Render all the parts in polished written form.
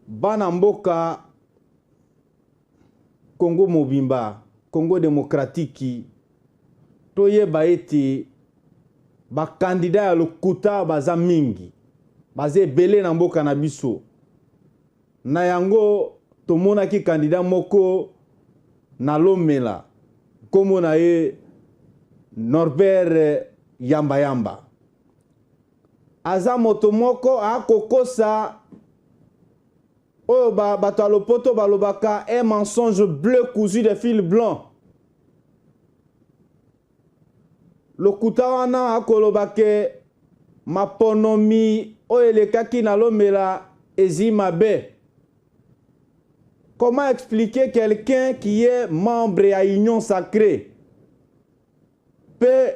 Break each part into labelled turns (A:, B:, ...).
A: bana mboka Congo mobimba, Congo démocratique, toyeba ete ba candidat ya lokuta baza mingi, baza ebele na mboka na biso. Na yango tomonaki candidat moko na Lomela, komo na ye Norbert Yamba Yamba. Aza moto moko akokosa oyo bato ya lopoto balobaka un mensonge bleu cousu de fil blanc. Lokuta wana akolobake maponomi oyo elekaki na Lomela ezi mabe. Comment expliquer quelqu'un qui est membre à Union Sacrée peut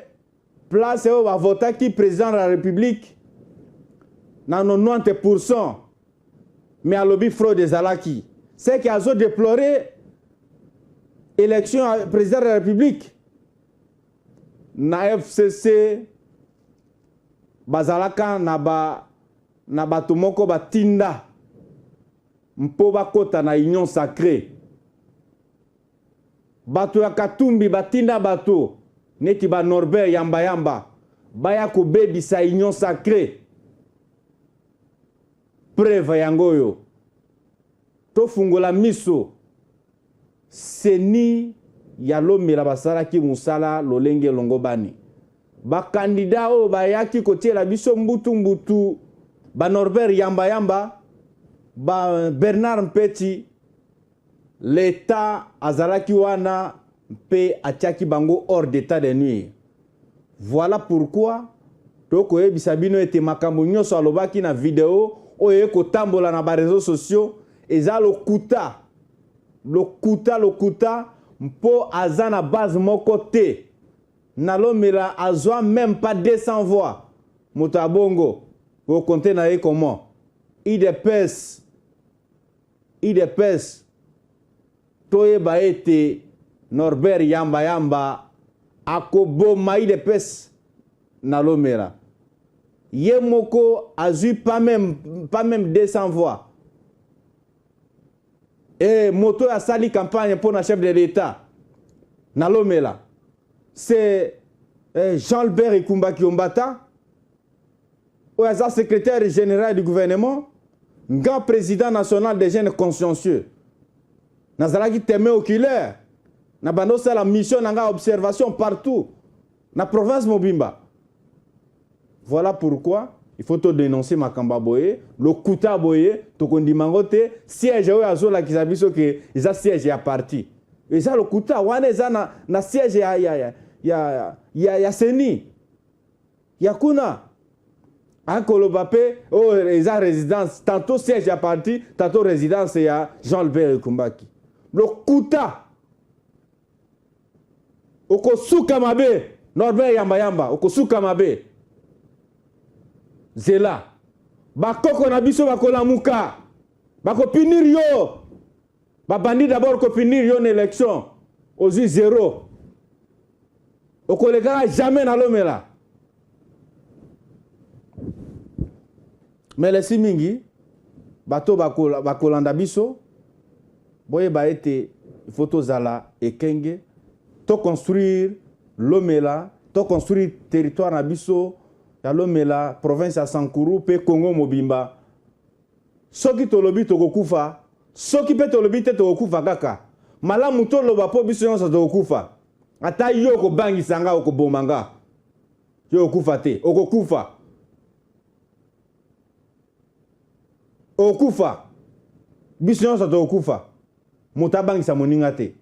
A: place oyo bavotaki président de la République na 90%, mais à lobby fraude ezalaki. C'est qu'ils ont déploré l'élection président de la République. Na FCC bazalaka na bato moko batinda mpo bakota na Union Sacrée. Bato ya Katumbi batinda bato neti ba Norbert Yamba Yamba baya kobebisa Union Sacrée. Preuve yangoyo tofungola miso seni ya Lomela basalaki musala lolenge longobani. Ba candidat o bayaki kotiela biso mbutu ba Norbert Yamba Yamba, ba Bernard Mpeti, l'État azalaki wana mpe atiaki bango hors d'état de nuire. Voilà pourquoi toko yebisa bino ete makambo nyonso alobaki na video oyo kotambola na ba réseaux sociaux eza lokuta mpo aza na base moko te. Na Lomela azwa même pas 200 voix. Moto abongo vous comptez na ye comment? IDPS toyeba ete Norbert Yamba Yamba akoboma IDPS na Lomela. Ye moko azui pas même 200 voix. Et moto a sali campagne pour le chef de l'État na Lomela. C'est Jean-Albert Ikumba Kiombata, ou est secrétaire général du gouvernement, grand président national des jeunes consciencieux. Nazalaki témoin oculaire. Na bando la mission nanga observation partout. Na province Mobimba. Voilà pourquoi il faut te dénoncer Makamba Boye, le Kuta Boye, to kondimangote, siège oyo azola kisabiso ke isa siège ya parti. Et ça le Kuta wana eza na siège ya seni. Ya kuna Akolo Bape, oh isa résidence, tantôt siège ya parti, tantôt résidence ya Jean-Albert Kumbaki. Le Kuta Okosuka mabe, Norbert Yamba Yamba, Okosuka mabe. Zela bakoko na biso bakola muka bako punir yo babandi d'abord ko punir yo na élection aux 0 okoleka jamais na Lomela. Mais les simingi bato bakolanda biso boye ba ete photo zala ekenge to construire Lomela, to construire territoire na biso ya Lomela, province ya Sankuru pe Congo mobimba. Soki tolobi tokokufa, soki pe tolobi te tokokufa kaka. Malamu toloba po biso nyonso tokokufa. Ata yo ko bangisa nga okoboma nga. Yo okufa te, okokufa. Okufa. Biso nyonso tokokufa. Muta bangisa moninga te.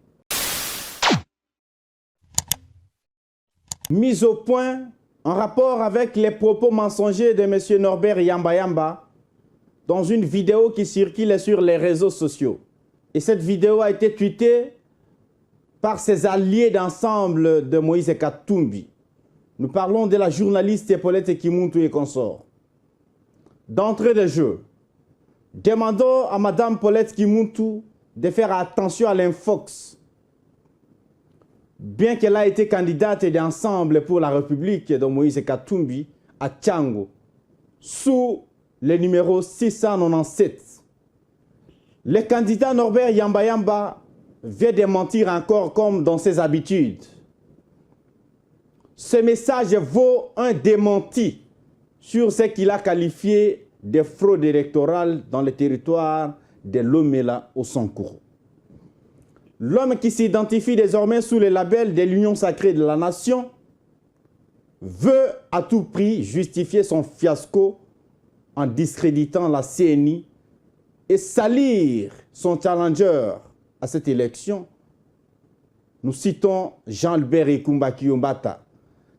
A: Mise au point en rapport avec les propos mensongers de M. Norbert Yamba Yamba dans une vidéo qui circule sur les réseaux sociaux. Et cette vidéo a été tweetée par ses alliés d'ensemble de Moïse Katumbi. Nous parlons de la journaliste Paulette Kimuntu et consorts. D'entrée de jeu, demandons à Mme Paulette Kimuntu de faire attention à l'infox. Bien qu'elle a été candidate d'ensemble pour la République de Moïse Katumbi à Tchango, sous le numéro 697, Le candidat Norbert Yamba Yamba vient de mentir encore comme dans ses habitudes. Ce message vaut un démenti sur ce qu'il a qualifié de fraude électorale dans le territoire de Lomela au Sankuru. L'homme qui s'identifie désormais sous le label de l'Union sacrée de la nation veut à tout prix justifier son fiasco en discréditant la CNI et salir son challenger à cette élection. Nous citons Jean-Albert Ekumbaki Yombata,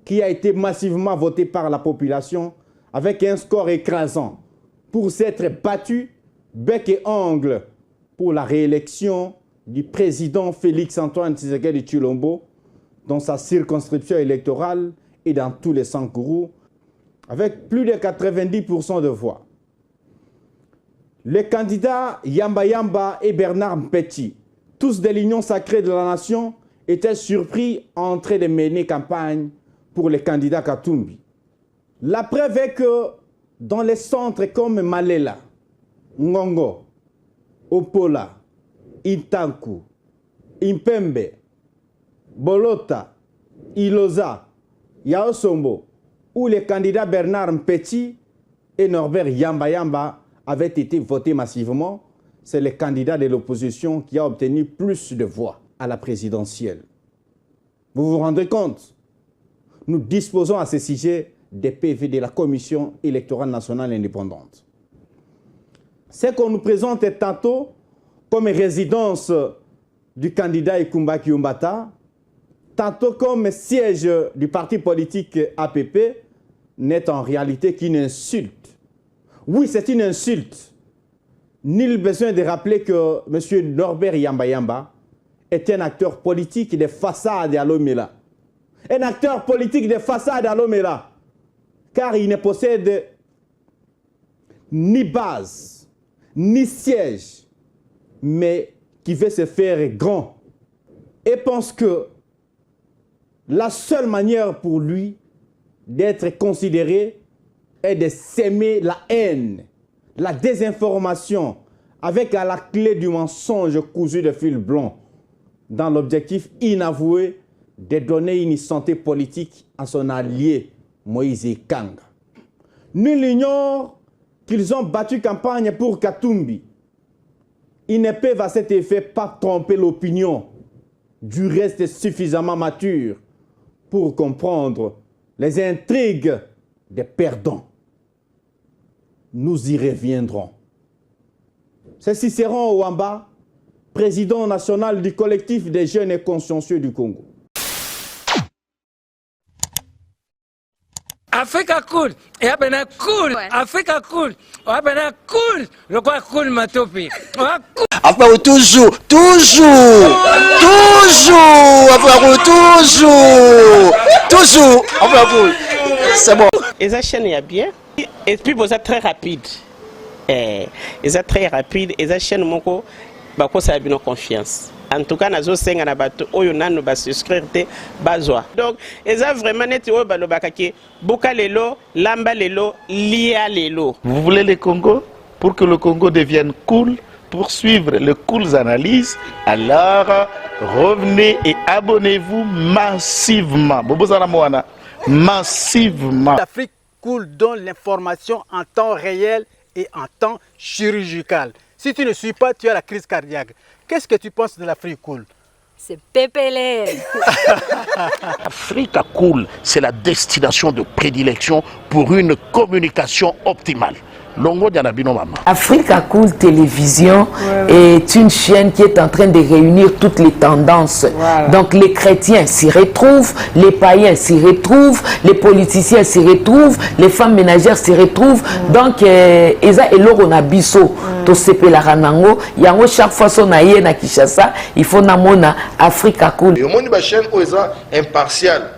A: qui a été massivement voté par la population avec un score écrasant pour s'être battu bec et ongle pour la réélection du président Félix-Antoine Tshisekedi Tshilombo dans sa circonscription électorale et dans tous les Sankourou, avec plus de 90% de voix. Les candidats Yamba Yamba et Bernard Mpeti, tous de l'Union sacrée de la nation, étaient surpris en train de mener campagne pour les candidats Katumbi. La preuve est que dans les centres comme Malela, Ngongo, Opola, Intanku, Impembe, Bolota, Iloza, Yaosombo, où les candidats Bernard Mpeti et Norbert Yamba Yamba avaient été votés massivement, c'est le candidat de l'opposition qui a obtenu plus de voix à la présidentielle. Vous vous rendez compte? Nous disposons à ce sujet des PV de la Commission électorale nationale indépendante. Ce qu'on nous présente est tantôt comme résidence du candidat Ekumbaki Yombata, tantôt comme siège du parti politique APP, n'est en réalité qu'une insulte. Oui, c'est une insulte. Nul besoin de rappeler que M. Norbert Yamba Yamba est un acteur politique de façade à Lomela. Un acteur politique de façade à Lomela, car il ne possède ni base, ni siège, mais qui veut se faire grand et pense que la seule manière pour lui d'être considéré est de s'aimer la haine, la désinformation, avec à la clé du mensonge cousu de fil blanc, dans l'objectif inavoué de donner une santé politique à son allié Moïse Kanga. Nul ignore qu'ils ont battu campagne pour Katumbi. Ils ne peuvent à cet effet pas tromper l'opinion, du reste suffisamment mature pour comprendre les intrigues des perdants. Nous y reviendrons. C'est Cicéron Ouamba, président national du collectif des jeunes et consciencieux du Congo.
B: Africa cool, et abena cool, Africa cool, abena cool, le quoi cool matopi.
C: Après toujours, après c'est bon.
D: Et ça chaîne est bien, et puis vous êtes très rapide. Et ça très rapide, et ça chaîne moko, bah quoi ça a bien confiance. En tout cas, nazo senga na bato oyo nanu ba souscrire te bazwa. Donc, eza vraiment net oyo ba lobakaki boka lelo, lamba lelo, lia lelo.
E: Vous voulez le Congo pour que le Congo devienne cool, pour suivre les cool analyses, alors revenez et abonnez-vous massivement. Bobozana Moana, massivement.
F: L'Afrique cool donne l'information en temps réel et en temps chirurgical. Si tu ne suis pas, tu as la crise cardiaque. Qu'est-ce que tu penses de l'Afrique cool?
G: C'est pépélé.
E: Africa Cool, c'est la destination de prédilection pour une communication optimale. Longo Dianabino Mama.
H: Africa Cool Télévision est une chaîne qui est en train de réunir toutes les tendances. Voilà. Donc les chrétiens s'y retrouvent, les païens s'y retrouvent, les politiciens s'y retrouvent, les femmes ménagères s'y retrouvent. Donc Eza et Lorona Bisso, to sepe la ranango, yango chaque fois son aïe na Kinshasa, il faut namona Africa Cool.
I: Et au monde de la chaîne Oeza impartial.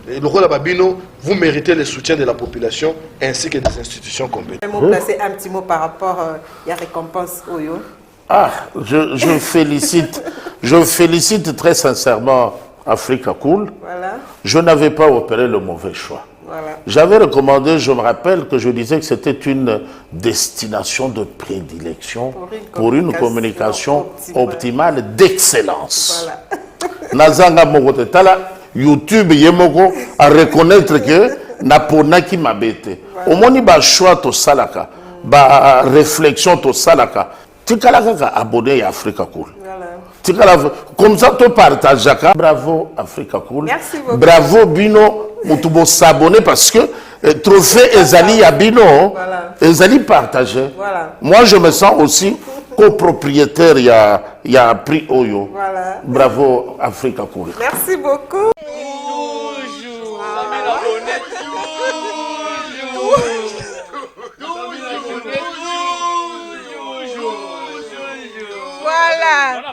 I: Le rôle de Babino, vous méritez le soutien de la population ainsi que des institutions compétentes.
J: Je vais placer un petit mot par rapport à la récompense Oyo.
E: Ah, je félicite très sincèrement Africa Cool.
J: Voilà.
E: Je n'avais pas opéré le mauvais choix.
J: Voilà.
E: J'avais recommandé, je me rappelle que je disais que c'était une destination de prédilection pour une communication optimale d'excellence.
J: Voilà.
E: Nazanga Mogote Tala, YouTube Yemoko, à reconnaître que Naponaki Mabete. Au moins, il y a choix to salaka, ba réflexion to salaka. Tu as abonné à Africa Cool. Comme ça, tu partages. Bravo Africa Cool.
J: Merci beaucoup.
E: Bravo Bino, tu s'abonner parce que trophée Ezali à Bino, Ezali partagé.
J: Voilà.
E: Moi, je me sens aussi copropriétaire, il y a prix Oyo.
J: Voilà.
E: Bravo Africa Cool.
J: Merci beaucoup. Voilà.